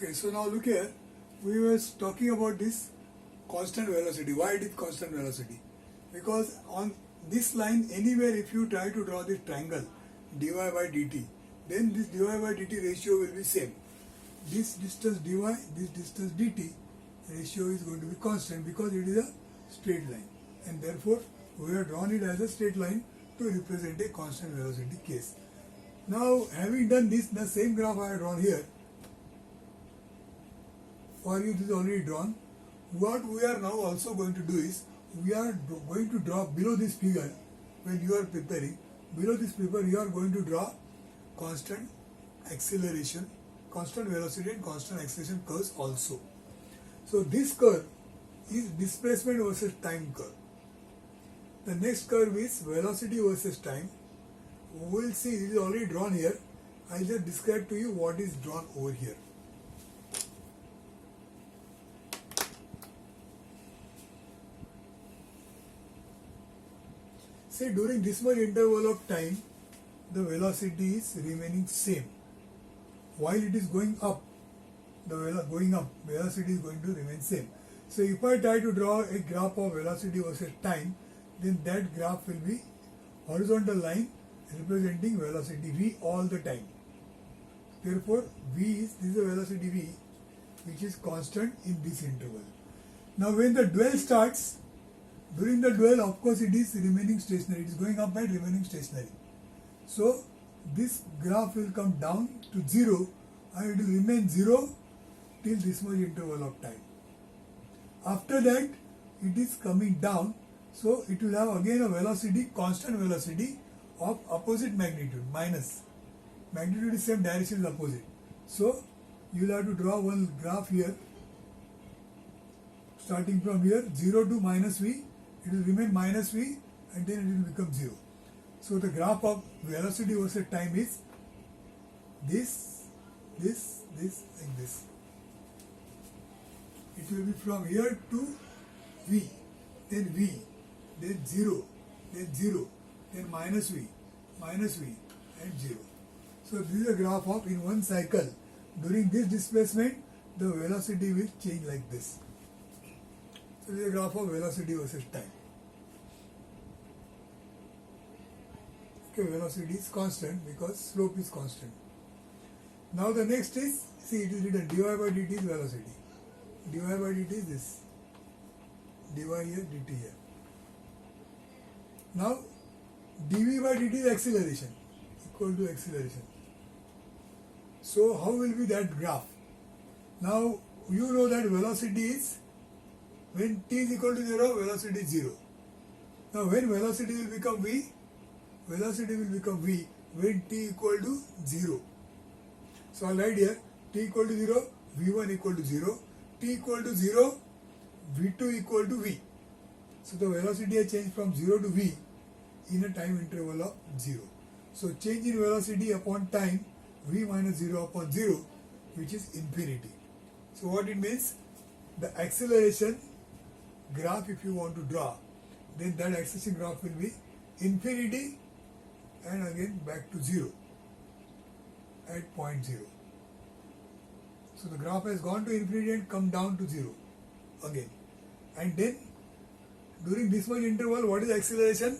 Okay, so now look here. We were talking about this constant velocity. Why it is constant velocity? Because on this line, anywhere if you try to draw this triangle dy by dt, then this dy by dt ratio will be same. This distance dy, this distance dt ratio is going to be constant because it is a straight line, and therefore we have drawn it as a straight line to represent a constant velocity case. Now, having done this, the same graph I have drawn here. For you, this is already drawn. What we are now also going to do is, we are going to draw below this figure, when you are preparing, below this paper you are going to draw constant acceleration, constant velocity and constant acceleration curves also. So this curve is displacement versus time curve. The next curve is velocity versus time. We will see, it is already drawn here. I will just describe to you what is drawn over here. Say during this much interval of time, the velocity is remaining same. While it is going up, velocity is going to remain same. So if I try to draw a graph of velocity versus time, then that graph will be horizontal line representing velocity v all the time. Therefore, this is the velocity v, which is constant in this interval. Now when the dwell starts, during the dwell, of course, it is remaining stationary. It is going up and remaining stationary. So this graph will come down to 0 and it will remain 0 till this much interval of time. After that, it is coming down. So it will have again a velocity, constant velocity of opposite magnitude, minus. Magnitude is same, direction is opposite. So you will have to draw one graph here. Starting from here, 0 to minus v. It will remain minus v and then it will become 0. So the graph of velocity versus time is this, like this. It will be from here to v, then 0, then minus v, and 0. So this is a graph of, in one cycle, during this displacement, the velocity will change like this. So this is a graph of velocity versus time. Okay, velocity is constant because slope is constant. Now the next is, see, it is written dy by dt is velocity. Dy by dt is this. Dy here, dt here. Now dv by dt is acceleration, equal to acceleration. So how will be that graph? Now you know that velocity is, when t is equal to 0, velocity is 0. Now when velocity will become v? Velocity will become v when t equal to 0. So I'll write here t equal to 0, v1 equal to 0, t equal to 0, v2 equal to v. So the velocity has changed from 0 to v in a time interval of 0. So change in velocity upon time, v minus 0 upon 0, which is infinity. So what it means? The acceleration graph, if you want to draw, then that acceleration graph will be infinity and again back to 0 at point 0. So the graph has gone to infinity and come down to 0 again. And then during this much interval, what is acceleration?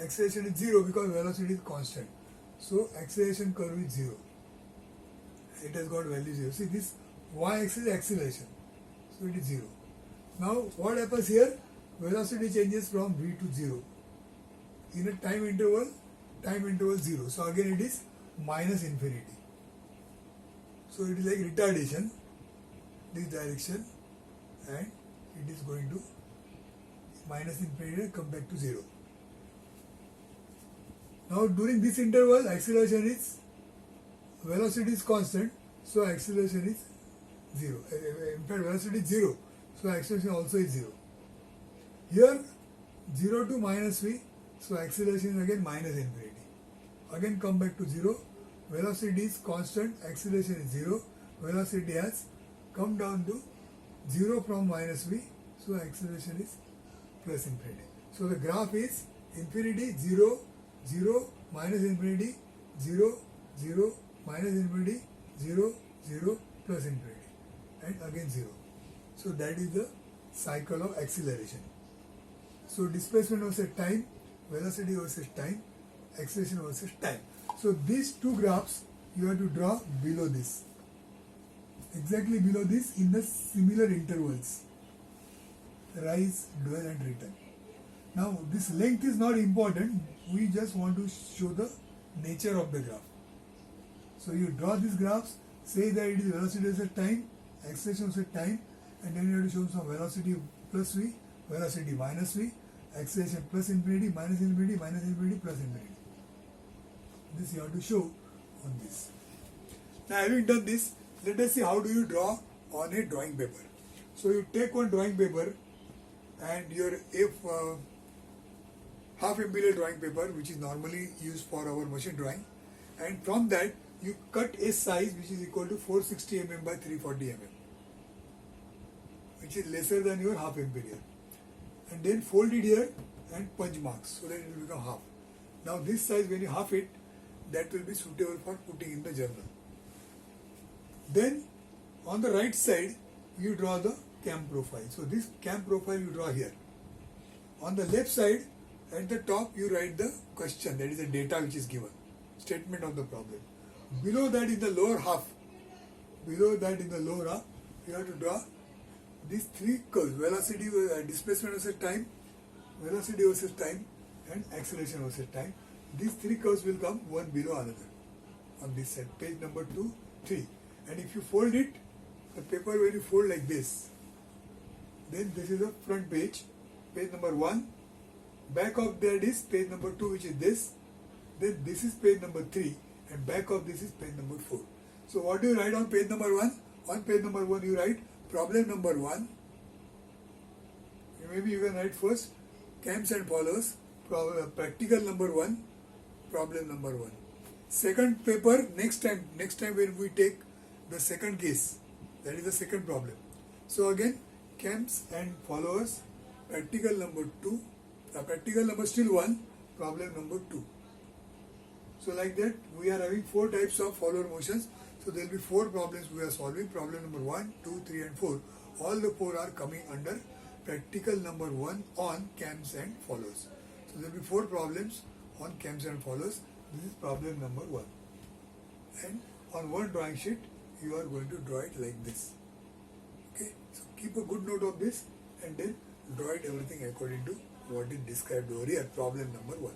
Acceleration is 0 because velocity is constant. So acceleration curve is 0. It has got value 0. See, this y-axis is acceleration. So it is 0. Now what happens here? Velocity changes from v to 0. In a time interval 0. So again it is minus infinity. So it is like retardation, this direction, and it is going to minus infinity and come back to 0. Now during this interval, acceleration is, velocity is constant, so acceleration is 0. In fact, velocity is 0, so acceleration also is 0. Here 0 to minus v, so acceleration is again minus infinity. Again come back to 0, velocity is constant, acceleration is 0, velocity has come down to 0 from minus v, so acceleration is plus infinity. So the graph is infinity, 0, 0, minus infinity, 0, 0, minus infinity, 0, 0, plus infinity. and again 0. So that is the cycle of acceleration. So displacement versus time, velocity versus time, acceleration versus time. So these two graphs you have to draw below this, exactly below this in the similar intervals, rise, dwell and return. Now this length is not important, we just want to show the nature of the graph. So you draw these graphs, say that it is velocity versus time, acceleration versus time, and then you have to show some velocity plus v, velocity minus v, acceleration plus infinity, minus infinity, minus infinity, plus infinity. This you have to show on this. Now having done this, let us see how do you draw on a drawing paper. So you take one drawing paper and your half imperial drawing paper, which is normally used for our machine drawing, and from that you cut a size which is equal to 460 mm by 340 mm, which is lesser than your half imperial, and then fold it here and punch marks so that it will become half. Now this size, when you half it, that will be suitable for putting in the journal. Then on the right side you draw the cam profile. So this cam profile you draw here. On the left side at the top you write the question, that is the data which is given, statement of the problem. Below that in the lower half, you have to draw these three curves: velocity, displacement versus time, velocity versus time, and acceleration versus time. These three curves will come one below another on this side, page number 2, 3. And if you fold it, the paper, when you fold like this, then this is the front page, page number 1. Back of that is page number 2, which is this. Then this is page number 3, and back of this is page number 4. So what do you write on page number 1? On page number 1 you write problem number 1. Maybe you can write first cams and follows, practical number 1, problem number 1. Second paper, next time when we take the second case, that is the second problem. So again, cams and followers, practical number 2, practical number still 1, problem number 2. So like that, we are having 4 types of follower motions. So there will be 4 problems we are solving. Problem number 1, 2, 3 and 4. All the 4 are coming under practical number 1 on cams and follows. So there will be 4 problems on cams and follows. This is problem number 1. And on one drawing sheet, you are going to draw it like this. Okay, so keep a good note of this and then draw it everything according to what is described over here, problem number 1.